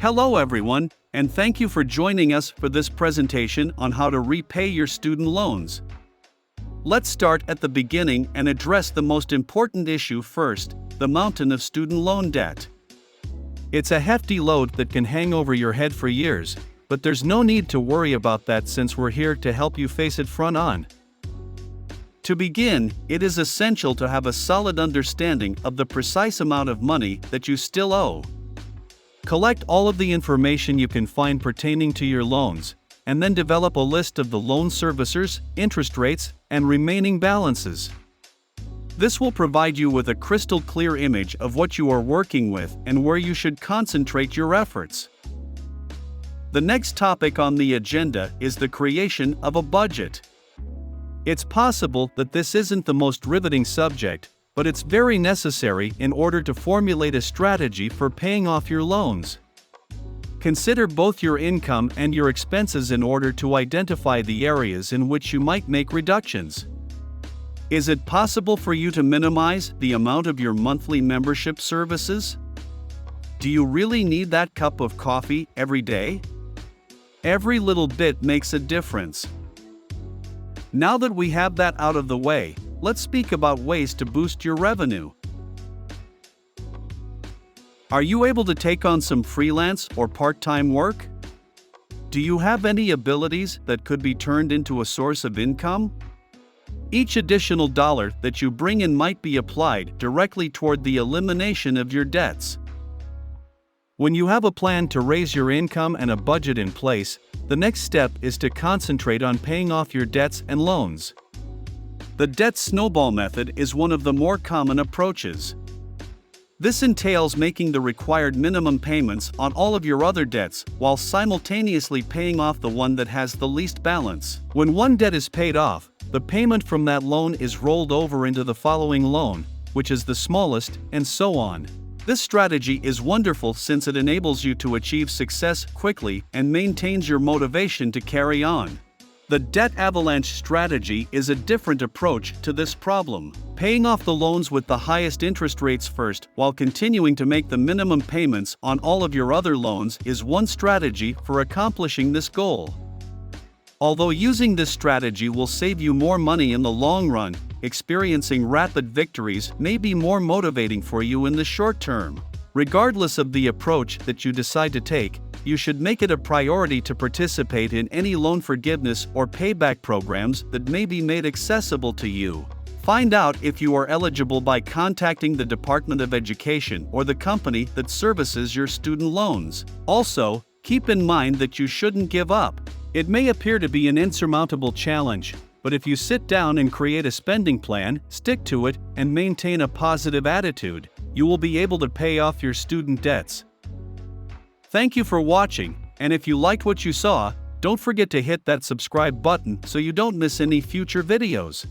Hello everyone, and thank you for joining us for this presentation on how to repay your student loans. Let's start at the beginning and address the most important issue first, the mountain of student loan debt. It's a hefty load that can hang over your head for years, but there's no need to worry about that since we're here to help you face it front on. To begin, it is essential to have a solid understanding of the precise amount of money that you still owe. Collect all of the information you can find pertaining to your loans, and then develop a list of the loan servicers, interest rates, and remaining balances. This will provide you with a crystal clear image of what you are working with and where you should concentrate your efforts. The next topic on the agenda is the creation of a budget. It's possible that this isn't the most riveting subject, but it's very necessary in order to formulate a strategy for paying off your loans. Consider both your income and your expenses in order to identify the areas in which you might make reductions. Is it possible for you to minimize the amount of your monthly membership services? Do you really need that cup of coffee every day? Every little bit makes a difference. Now that we have that out of the way, let's speak about ways to boost your revenue. Are you able to take on some freelance or part-time work? Do you have any abilities that could be turned into a source of income? Each additional dollar that you bring in might be applied directly toward the elimination of your debts. When you have a plan to raise your income and a budget in place, the next step is to concentrate on paying off your debts and loans. The debt snowball method is one of the more common approaches. This entails making the required minimum payments on all of your other debts while simultaneously paying off the one that has the least balance. When one debt is paid off, the payment from that loan is rolled over into the following loan, which is the smallest, and so on. This strategy is wonderful since it enables you to achieve success quickly and maintains your motivation to carry on. The debt avalanche strategy is a different approach to this problem. Paying off the loans with the highest interest rates first while continuing to make the minimum payments on all of your other loans is one strategy for accomplishing this goal. Although using this strategy will save you more money in the long run, experiencing rapid victories may be more motivating for you in the short term. Regardless of the approach that you decide to take, you should make it a priority to participate in any loan forgiveness or payback programs that may be made accessible to you. Find out if you are eligible by contacting the Department of Education or the company that services your student loans. Also, keep in mind that you shouldn't give up. It may appear to be an insurmountable challenge, but if you sit down and create a spending plan, stick to it, and maintain a positive attitude, you will be able to pay off your student debts. Thank you for watching, and if you liked what you saw, don't forget to hit that subscribe button so you don't miss any future videos.